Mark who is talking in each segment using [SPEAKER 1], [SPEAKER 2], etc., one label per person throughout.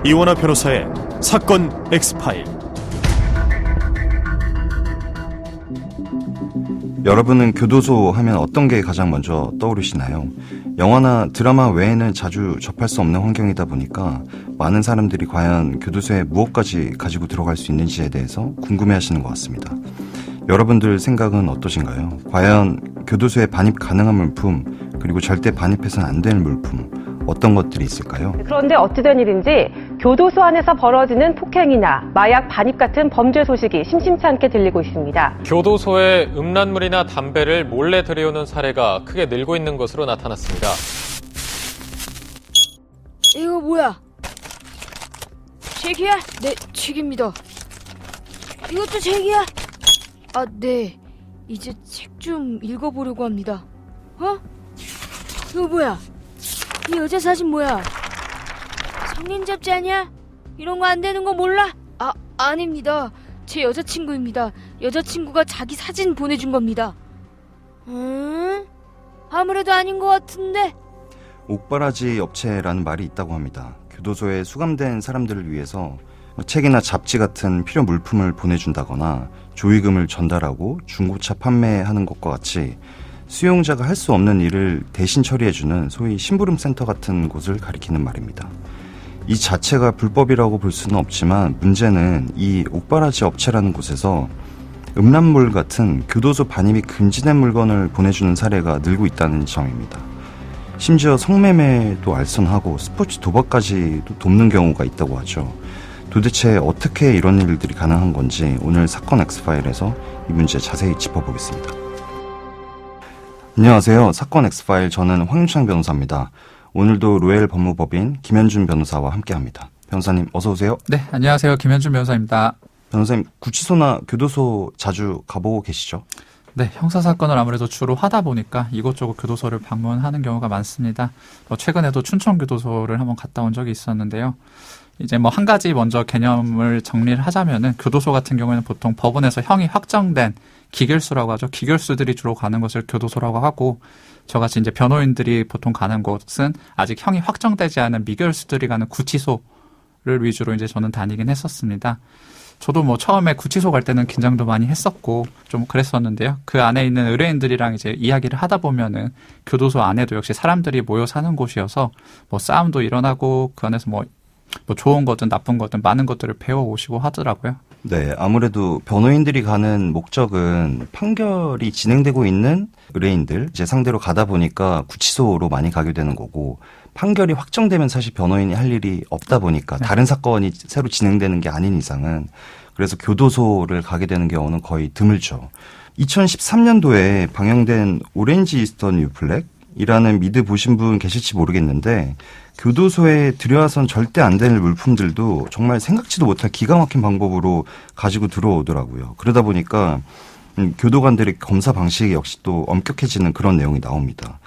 [SPEAKER 1] 이원하 변호사의 사건 X파일.
[SPEAKER 2] 여러분은 교도소 하면 어떤 게 가장 먼저 떠오르시나요? 영화나 드라마 외에는 자주 접할 수 없는 환경이다 보니까 많은 사람들이 과연 교도소에 무엇까지 가지고 들어갈 수 있는지에 대해서 궁금해하시는 것 같습니다. 여러분들 생각은 어떠신가요? 과연 교도소에 반입 가능한 물품, 그리고 절대 반입해서는 안 되는 물품, 어떤 것들이 있을까요?
[SPEAKER 3] 그런데 어찌된 일인지 교도소 안에서 벌어지는 폭행이나 마약 반입 같은 범죄 소식이 심심치 않게 들리고 있습니다.
[SPEAKER 4] 교도소에 음란물이나 담배를 몰래 들여오는 사례가 크게 늘고 있는 것으로 나타났습니다.
[SPEAKER 5] 이거 뭐야? 책이야? 네, 책입니다. 이것도 책이야? 아, 네. 이제 책 좀 읽어보려고 합니다. 어? 이거 뭐야? 이 여자 사진 뭐야? 성인 잡지 아니야? 이런 거 안 되는 거 몰라? 아, 아닙니다. 제 여자친구입니다. 여자친구가 자기 사진 보내준 겁니다. 아무래도 아닌 것 같은데?
[SPEAKER 2] 옥바라지 업체라는 말이 있다고 합니다. 교도소에 수감된 사람들을 위해서 책이나 잡지 같은 필요 물품을 보내준다거나 조의금을 전달하고 중고차 판매하는 것과 같이 수용자가 할 수 없는 일을 대신 처리해주는 소위 심부름센터 같은 곳을 가리키는 말입니다. 이 자체가 불법이라고 볼 수는 없지만 문제는 이 옥바라지 업체라는 곳에서 음란물 같은 교도소 반입이 금지된 물건을 보내주는 사례가 늘고 있다는 점입니다. 심지어 성매매도 알선하고 스포츠 도박까지도 돕는 경우가 있다고 하죠. 도대체 어떻게 이런 일들이 가능한 건지 오늘 사건 X파일에서 이 문제 자세히 짚어보겠습니다. 안녕하세요. 사건 X파일, 저는 황윤창 변호사입니다. 오늘도 로엘 법무법인 김현준 변호사와 함께합니다. 변호사님 어서 오세요.
[SPEAKER 6] 네, 안녕하세요. 김현준 변호사입니다.
[SPEAKER 2] 변호사님, 구치소나 교도소 자주 가보고 계시죠?
[SPEAKER 6] 네, 형사사건을 아무래도 주로 하다 보니까 이곳저곳 교도소를 방문하는 경우가 많습니다. 최근에도 춘천교도소를 한번 갔다 온 적이 있었는데요. 이제 한 가지 먼저 개념을 정리를 하자면은 교도소 같은 경우에는 보통 법원에서 형이 확정된 기결수라고 하죠. 기결수들이 주로 가는 것을 교도소라고 하고, 저같이 이제 변호인들이 보통 가는 곳은 아직 형이 확정되지 않은 미결수들이 가는 구치소를 위주로 이제 저는 다니긴 했었습니다. 저도 처음에 구치소 갈 때는 긴장도 많이 했었고 좀 그랬었는데요. 그 안에 있는 의뢰인들이랑 이제 이야기를 하다 보면은 교도소 안에도 역시 사람들이 모여 사는 곳이어서 싸움도 일어나고 그 안에서 좋은 거든 나쁜 거든 많은 것들을 배워오시고 하더라고요.
[SPEAKER 2] 네, 아무래도 변호인들이 가는 목적은 판결이 진행되고 있는 의뢰인들 이제 상대로 가다 보니까 구치소로 많이 가게 되는 거고, 판결이 확정되면 사실 변호인이 할 일이 없다 보니까 다른 사건이 새로 진행되는 게 아닌 이상은 그래서 교도소를 가게 되는 경우는 거의 드물죠. 2013년도에 방영된 오렌지 이스 더 뉴 블랙이라는 미드 보신 분 계실지 모르겠는데, 교도소에 들여와선 절대 안 될 물품들도 정말 생각지도 못할 기가 막힌 방법으로 가지고 들어오더라고요. 그러다 보니까 교도관들의 검사 방식이 역시 또 엄격해지는 그런 내용이 나옵니다.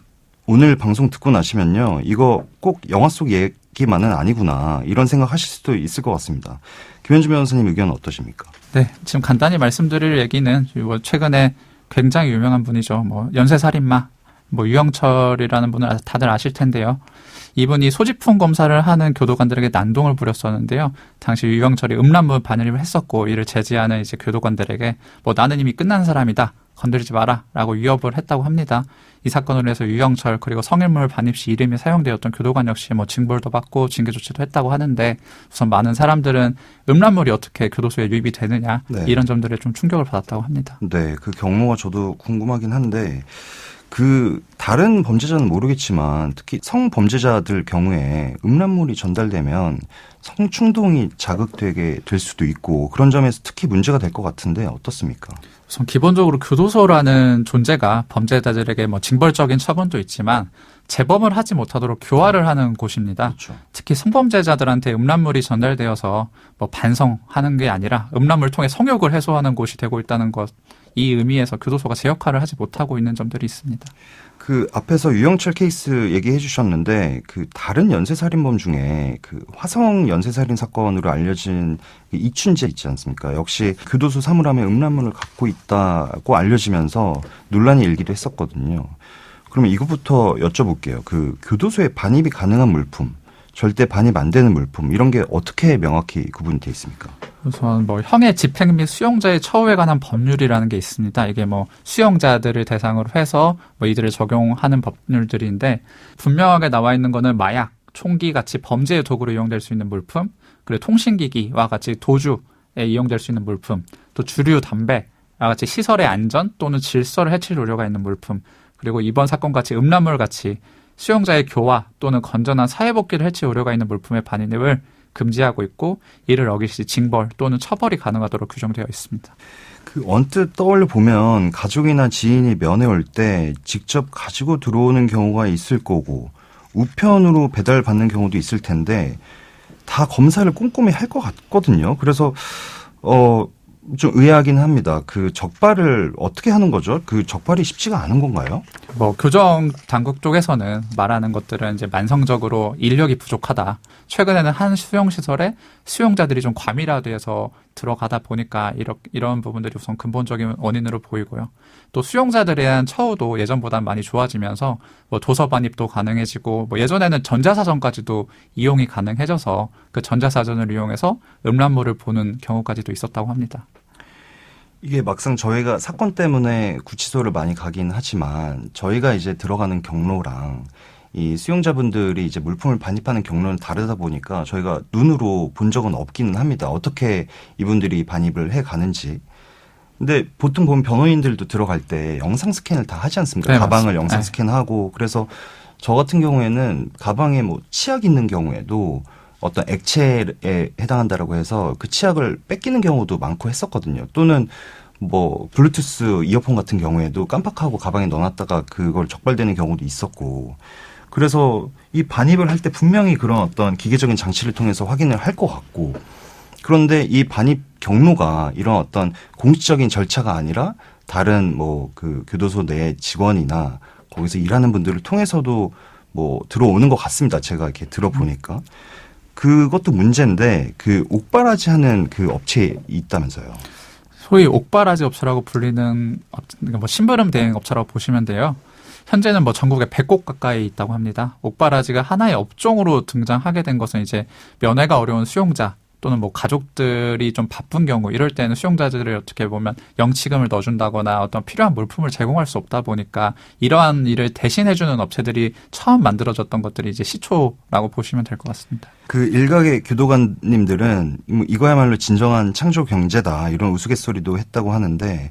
[SPEAKER 2] 오늘 방송 듣고 나시면요, 이거 꼭 영화 속 얘기만은 아니구나 이런 생각하실 수도 있을 것 같습니다. 김현준 변호사님 의견은 어떠십니까?
[SPEAKER 6] 네, 지금 간단히 말씀드릴 얘기는 최근에 굉장히 유명한 분이죠. 연쇄살인마 유영철이라는 분을 다들 아실 텐데요. 이분이 소지품 검사를 하는 교도관들에게 난동을 부렸었는데요. 당시 유영철이 음란물 반입을 했었고, 이를 제지하는 이제 교도관들에게 나는 이미 끝난 사람이다, 건드리지 마라 라고 위협을 했다고 합니다. 이 사건으로 해서 유영철 그리고 성인물 반입 시 이름이 사용되었던 교도관 역시 징벌도 받고 징계 조치도 했다고 하는데, 우선 많은 사람들은 음란물이 어떻게 교도소에 유입이 되느냐, 네, 이런 점들에 좀 충격을 받았다고 합니다.
[SPEAKER 2] 네, 그 경로가 저도 궁금하긴 한데, 다른 범죄자는 모르겠지만 특히 성범죄자들 경우에 음란물이 전달되면 성충동이 자극되게 될 수도 있고, 그런 점에서 특히 문제가 될 것 같은데 어떻습니까?
[SPEAKER 6] 우선 기본적으로 교도소라는 존재가 범죄자들에게 징벌적인 처분도 있지만 재범을 하지 못하도록 교화를 하는 곳입니다.
[SPEAKER 2] 그렇죠.
[SPEAKER 6] 특히 성범죄자들한테 음란물이 전달되어서 반성하는 게 아니라 음란물 통해 성욕을 해소하는 곳이 되고 있다는 것, 이 의미에서 교도소가 제 역할을 하지 못하고 있는 점들이 있습니다.
[SPEAKER 2] 앞에서 유영철 케이스 얘기해 주셨는데, 다른 연쇄살인범 중에 화성 연쇄살인 사건으로 알려진 이춘재 있지 않습니까? 역시 교도소 사물함에 음란물을 갖고 있다고 알려지면서 논란이 일기도 했었거든요. 그러면 이것부터 여쭤볼게요. 교도소에 반입이 가능한 물품, 절대 반입 안 되는 물품 이런 게 어떻게 명확히 구분이 돼 있습니까?
[SPEAKER 6] 우선 뭐 형의 집행 및 수용자의 처우에 관한 법률이라는 게 있습니다. 이게 뭐 수용자들을 대상으로 해서 뭐 이들을 적용하는 법률들인데 분명하게 나와 있는 거는 마약, 총기 같이 범죄의 도구로 이용될 수 있는 물품, 그리고 통신기기와 같이 도주에 이용될 수 있는 물품, 또 주류, 담배와 같이 시설의 안전 또는 질서를 해칠 우려가 있는 물품, 그리고 이번 사건 같이 음란물 같이 수용자의 교화 또는 건전한 사회복귀를 해칠 우려가 있는 물품의 반입을 금지하고 있고 이를 어길 시 징벌 또는 처벌이 가능하도록 규정되어 있습니다.
[SPEAKER 2] 그 언뜻 떠올려 보면 가족이나 지인이 면회 올 때 직접 가지고 들어오는 경우가 있을 거고 우편으로 배달받는 경우도 있을 텐데 다 검사를 꼼꼼히 할 것 같거든요. 그래서 좀 의아하긴 합니다. 그 적발을 어떻게 하는 거죠? 그 적발이 쉽지가 않은 건가요?
[SPEAKER 6] 뭐 교정 당국 쪽에서는 말하는 것들은 이제 만성적으로 인력이 부족하다. 최근에는 한 수용 시설에 수용자들이 좀 과밀화돼서 들어가다 보니까 이런 부분들이 우선 근본적인 원인으로 보이고요. 또 수용자들에 대한 처우도 예전보다 많이 좋아지면서 뭐 도서 반입도 가능해지고 뭐 예전에는 전자사전까지도 이용이 가능해져서 그 전자사전을 이용해서 음란물을 보는 경우까지도 있었다고 합니다.
[SPEAKER 2] 이게 막상 저희가 사건 때문에 구치소를 많이 가긴 하지만 저희가 이제 들어가는 경로랑 이 수용자분들이 이제 물품을 반입하는 경로는 다르다 보니까 저희가 눈으로 본 적은 없기는 합니다. 어떻게 이분들이 반입을 해 가는지. 근데 보통 보면 변호인들도 들어갈 때 영상 스캔을 다 하지 않습니까?
[SPEAKER 6] 네,
[SPEAKER 2] 가방을
[SPEAKER 6] 맞습니다.
[SPEAKER 2] 영상 스캔하고 그래서 저 같은 경우에는 가방에 뭐 치약 있는 경우에도 어떤 액체에 해당한다라고 해서 그 치약을 뺏기는 경우도 많고 했었거든요. 또는 뭐 블루투스 이어폰 같은 경우에도 깜빡하고 가방에 넣어놨다가 그걸 적발되는 경우도 있었고 그래서 이 반입을 할 때 분명히 그런 어떤 기계적인 장치를 통해서 확인을 할 것 같고 그런데 이 반입 경로가 이런 어떤 공식적인 절차가 아니라 다른 뭐 그 교도소 내 직원이나 거기서 일하는 분들을 통해서도 뭐 들어오는 것 같습니다. 제가 이렇게 들어보니까. 그것도 문제인데 그 옥바라지 하는 그 업체에 있다면서요.
[SPEAKER 6] 소위 옥바라지 업체라고 불리는 뭐 심부름 대행 업체라고 보시면 돼요. 현재는 뭐 전국에 100곳 가까이 있다고 합니다. 옥바라지가 하나의 업종으로 등장하게 된 것은 이제 면회가 어려운 수용자 또는 뭐 가족들이 좀 바쁜 경우 이럴 때는 수용자들을 어떻게 보면 영치금을 넣어준다거나 어떤 필요한 물품을 제공할 수 없다 보니까 이러한 일을 대신해주는 업체들이 처음 만들어졌던 것들이 이제 시초라고 보시면 될 것 같습니다.
[SPEAKER 2] 그 일각의 교도관님들은 이거야말로 진정한 창조 경제다 이런 우스갯소리도 했다고 하는데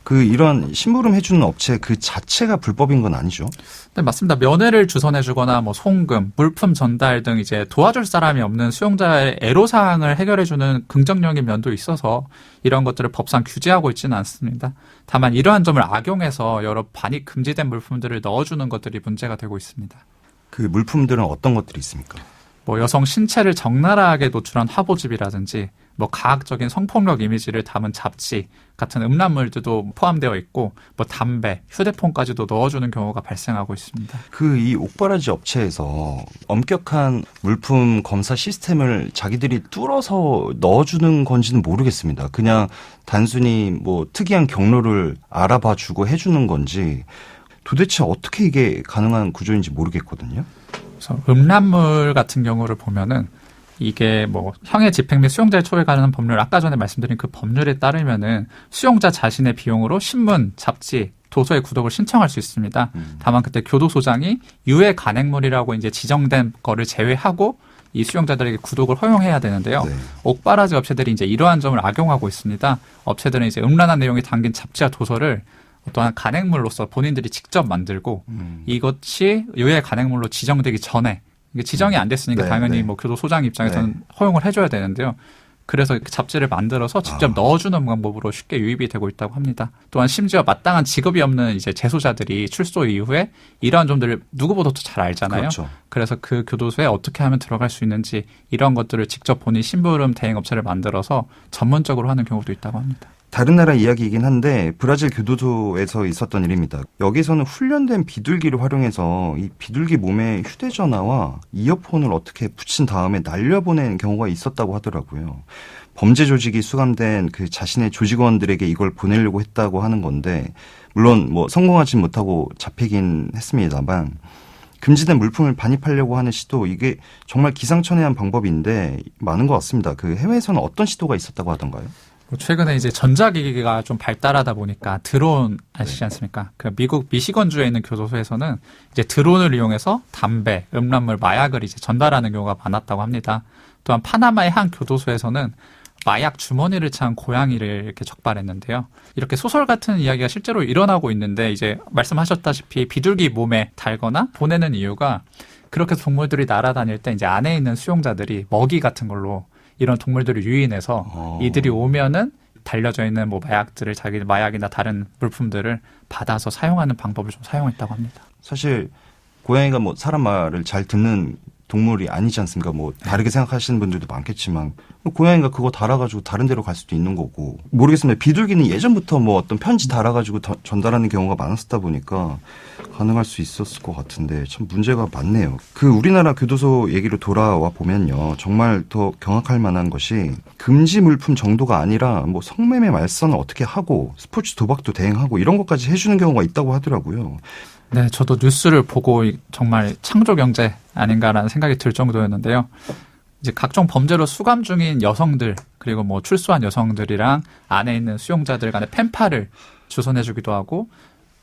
[SPEAKER 2] 그 이런 심부름 해주는 업체 그 자체가 불법인 건 아니죠?
[SPEAKER 6] 네, 맞습니다. 면회를 주선해주거나 뭐 송금, 물품 전달 등 이제 도와줄 사람이 없는 수용자의 애로사항을 해결해주는 긍정적인 면도 있어서 이런 것들을 법상 규제하고 있지는 않습니다. 다만 이러한 점을 악용해서 여러 반입 금지된 물품들을 넣어주는 것들이 문제가 되고 있습니다.
[SPEAKER 2] 그 물품들은 어떤 것들이 있습니까?
[SPEAKER 6] 뭐 여성 신체를 적나라하게 노출한 화보집이라든지 뭐 가학적인 성폭력 이미지를 담은 잡지 같은 음란물들도 포함되어 있고 뭐 담배, 휴대폰까지도 넣어주는 경우가 발생하고 있습니다.
[SPEAKER 2] 그 이 옥바라지 업체에서 엄격한 물품 검사 시스템을 자기들이 뚫어서 넣어주는 건지는 모르겠습니다. 그냥 단순히 뭐 특이한 경로를 알아봐 주고 해주는 건지 도대체 어떻게 이게 가능한 구조인지 모르겠거든요.
[SPEAKER 6] 그래서 음란물 같은 경우를 보면은 이게 뭐 형의 집행 및 수용자의 처우에 관한 법률 아까 전에 말씀드린 그 법률에 따르면은 수용자 자신의 비용으로 신문, 잡지, 도서의 구독을 신청할 수 있습니다. 다만 그때 교도소장이 유해 간행물이라고 이제 지정된 거를 제외하고 이 수용자들에게 구독을 허용해야 되는데요.
[SPEAKER 2] 네.
[SPEAKER 6] 옥바라지 업체들이 이제 이러한 점을 악용하고 있습니다. 업체들은 이제 음란한 내용이 담긴 잡지와 도서를 어떠한 간행물로서 본인들이 직접 만들고 이것이 유해 간행물로 지정되기 전에 이게 지정이 안 됐으니까
[SPEAKER 2] 네,
[SPEAKER 6] 당연히
[SPEAKER 2] 네.
[SPEAKER 6] 뭐 교도소장 입장에서는
[SPEAKER 2] 네.
[SPEAKER 6] 허용을 해줘야 되는데요. 그래서 그 잡지를 만들어서 직접 넣어주는 방법으로 쉽게 유입이 되고 있다고 합니다. 또한 심지어 마땅한 직업이 없는 이제 재소자들이 출소 이후에 이러한 점들을 누구보다도 잘 알잖아요.
[SPEAKER 2] 그렇죠.
[SPEAKER 6] 그래서 그 교도소에 어떻게 하면 들어갈 수 있는지 이런 것들을 직접 본인 심부름 대행 업체를 만들어서 전문적으로 하는 경우도 있다고 합니다.
[SPEAKER 2] 다른 나라 이야기이긴 한데 브라질 교도소에서 있었던 일입니다. 여기서는 훈련된 비둘기를 활용해서 이 비둘기 몸에 휴대전화와 이어폰을 어떻게 붙인 다음에 날려보낸 경우가 있었다고 하더라고요. 범죄 조직이 수감된 그 자신의 조직원들에게 이걸 보내려고 했다고 하는 건데 물론 뭐 성공하진 못하고 잡히긴 했습니다만 금지된 물품을 반입하려고 하는 시도, 이게 정말 기상천외한 방법인데 많은 것 같습니다. 그 해외에서는 어떤 시도가 있었다고 하던가요?
[SPEAKER 6] 최근에 이제 전자기기가 좀 발달하다 보니까 드론 아시지 않습니까? 그 미국 미시건주에 있는 교도소에서는 이제 드론을 이용해서 담배, 음란물, 마약을 이제 전달하는 경우가 많았다고 합니다. 또한 파나마의 한 교도소에서는 마약 주머니를 찬 고양이를 이렇게 적발했는데요. 이렇게 소설 같은 이야기가 실제로 일어나고 있는데 이제 말씀하셨다시피 비둘기 몸에 달거나 보내는 이유가 그렇게 동물들이 날아다닐 때 이제 안에 있는 수용자들이 먹이 같은 걸로 이런 동물들을 유인해서 이들이 오면은 달려져 있는 뭐 마약들을 자기 마약이나 다른 물품들을 받아서 사용하는 방법을 좀 사용했다고 합니다.
[SPEAKER 2] 사실 고양이가 뭐 사람 말을 잘 듣는 동물이 아니지 않습니까? 뭐 다르게 생각하시는 분들도 많겠지만 고양이가 그거 달아가지고 다른 데로 갈 수도 있는 거고 모르겠습니다. 비둘기는 예전부터 뭐 어떤 편지 달아가지고 전달하는 경우가 많았다 보니까 가능할 수 있었을 것 같은데 참 문제가 많네요. 그 우리나라 교도소 얘기로 돌아와 보면요, 정말 더 경악할 만한 것이 금지 물품 정도가 아니라 뭐 성매매 말선을 어떻게 하고 스포츠 도박도 대행하고 이런 것까지 해주는 경우가 있다고 하더라고요.
[SPEAKER 6] 네, 저도 뉴스를 보고 정말 창조 경제 아닌가라는 생각이 들 정도였는데요. 이제 각종 범죄로 수감 중인 여성들 그리고 뭐 출소한 여성들이랑 안에 있는 수용자들 간의 펜팔을 주선해주기도 하고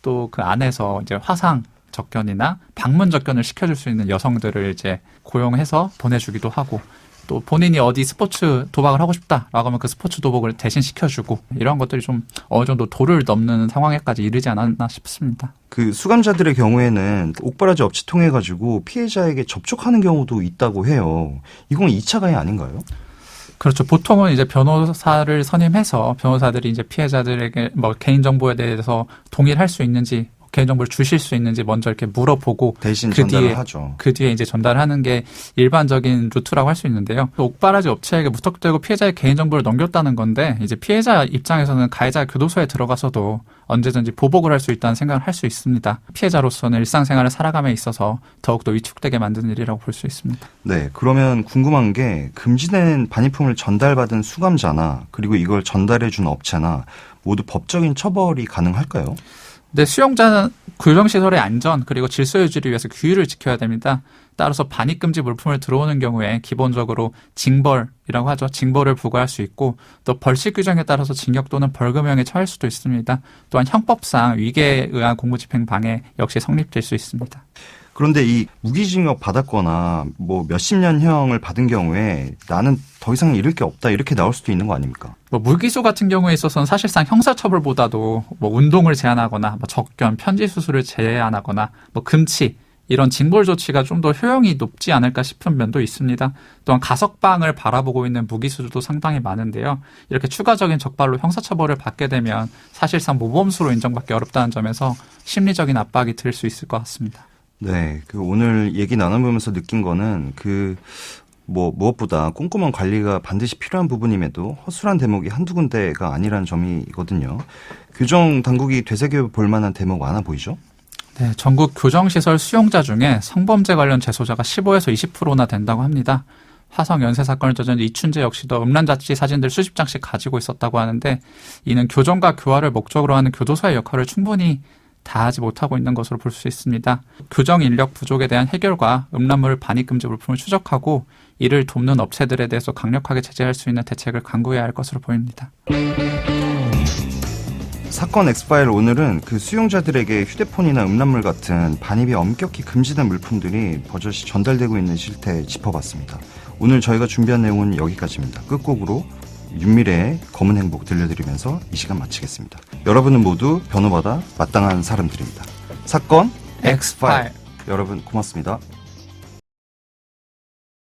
[SPEAKER 6] 또 그 안에서 이제 화상 접견이나 방문 접견을 시켜줄 수 있는 여성들을 이제 고용해서 보내주기도 하고 또 본인이 어디 스포츠 도박을 하고 싶다라고 하면 그 스포츠 도박을 대신 시켜주고 이런 것들이 좀 어느 정도 도를 넘는 상황에까지 이르지 않았나 싶습니다.
[SPEAKER 2] 그 수감자들의 경우에는 옥바라지 업체 통해 가지고 피해자에게 접촉하는 경우도 있다고 해요. 이건 2차 가해 아닌가요?
[SPEAKER 6] 그렇죠. 보통은 이제 변호사를 선임해서 변호사들이 이제 피해자들에게 뭐 개인정보에 대해서 동의를 할 수 있는지 개인정보를 주실 수 있는지 먼저 이렇게 물어보고
[SPEAKER 2] 대신
[SPEAKER 6] 그
[SPEAKER 2] 전달을
[SPEAKER 6] 뒤에
[SPEAKER 2] 하죠.
[SPEAKER 6] 그 뒤에 이제 전달하는 게 일반적인 루트라고 할 수 있는데요. 옥바라지 업체에게 무턱대고 피해자의 개인정보를 넘겼다는 건데 이제 피해자 입장에서는 가해자 교도소에 들어가서도 언제든지 보복을 할 수 있다는 생각을 할 수 있습니다. 피해자로서는 일상생활을 살아감에 있어서 더욱더 위축되게 만드는 일이라고 볼 수 있습니다.
[SPEAKER 2] 네, 그러면 궁금한 게 금지된 반입품을 전달받은 수감자나 그리고 이걸 전달해준 업체나 모두 법적인 처벌이 가능할까요?
[SPEAKER 6] 네, 수용자는 교정시설의 안전 그리고 질서 유지를 위해서 규율을 지켜야 됩니다. 따라서 반입금지 물품을 들어오는 경우에 기본적으로 징벌이라고 하죠. 징벌을 부과할 수 있고 또 벌식 규정에 따라서 징역 또는 벌금형에 처할 수도 있습니다. 또한 형법상 위계에 의한 공무집행 방해 역시 성립될 수 있습니다.
[SPEAKER 2] 그런데 이 무기징역 받았거나 뭐 몇십 년형을 받은 경우에 나는 더 이상 잃을 게 없다 이렇게 나올 수도 있는 거 아닙니까?
[SPEAKER 6] 뭐 물기소 같은 경우에 있어서는 사실상 형사처벌보다도 뭐 운동을 제한하거나 뭐 적견, 편지 수술을 제한하거나 뭐 금치 이런 징벌 조치가 좀 더 효용이 높지 않을까 싶은 면도 있습니다. 또한 가석방을 바라보고 있는 무기수들도 상당히 많은데요. 이렇게 추가적인 적발로 형사처벌을 받게 되면 사실상 모범수로 인정받기 어렵다는 점에서 심리적인 압박이 들 수 있을 것 같습니다.
[SPEAKER 2] 네, 그 오늘 얘기 나눠보면서 느낀 거는 무엇보다 꼼꼼한 관리가 반드시 필요한 부분임에도 허술한 대목이 한두 군데가 아니라는 점이거든요. 교정 당국이 되새겨 볼 만한 대목 많아 보이죠?
[SPEAKER 6] 네, 전국 교정시설 수용자 중에 성범죄 관련 재소자가 15에서 20%나 된다고 합니다. 화성 연쇄 사건을 저지른 이춘재 역시도 음란자치 사진들 수십 장씩 가지고 있었다고 하는데 이는 교정과 교화를 목적으로 하는 교도소의 역할을 충분히 다하지 못하고 있는 것으로 볼 수 있습니다. 교정 인력 부족에 대한 해결과 음란물 반입금지 물품을 추적하고 이를 돕는 업체들에 대해서 강력하게 제재할 수 있는 대책을 강구해야 할 것으로 보입니다.
[SPEAKER 2] 사건 엑스파일 오늘은 그 수용자들에게 휴대폰이나 음란물 같은 반입이 엄격히 금지된 물품들이 버젓이 전달되고 있는 실태 짚어봤습니다. 오늘 저희가 준비한 내용은 여기까지입니다. 끝곡으로 윤미래의 검은 행복 들려드리면서 이 시간 마치겠습니다. 여러분은 모두 변호받아 마땅한 사람들입니다. 사건 엑스파일. 여러분 고맙습니다.